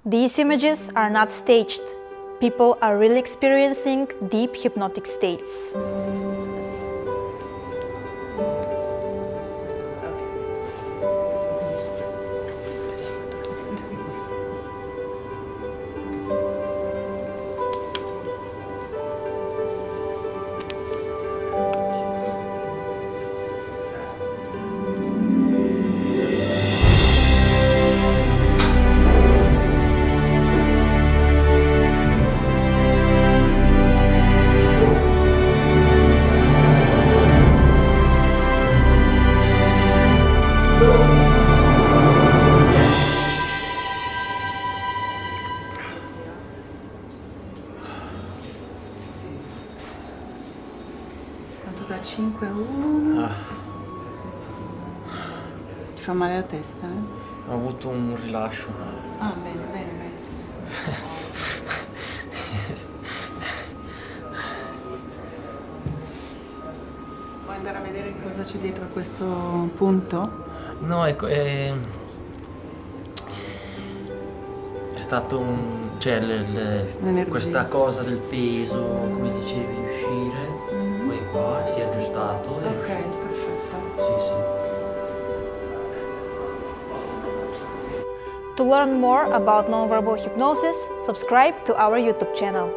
These images are not staged. People are really experiencing deep hypnotic states. Quanto da 5 a 1? Ti fa male la testa, Ho avuto un rilascio. Ah, bene, bene, bene. Vuoi andare a vedere cosa c'è dietro a questo punto? No, è stato cioè, L'energia. questa cosa del peso, come dicevi, di uscire, poi qua si è aggiustato e è Ok, uscito. perfetto. Sì, sì. To learn more about nonverbal hypnosis, subscribe to our YouTube channel.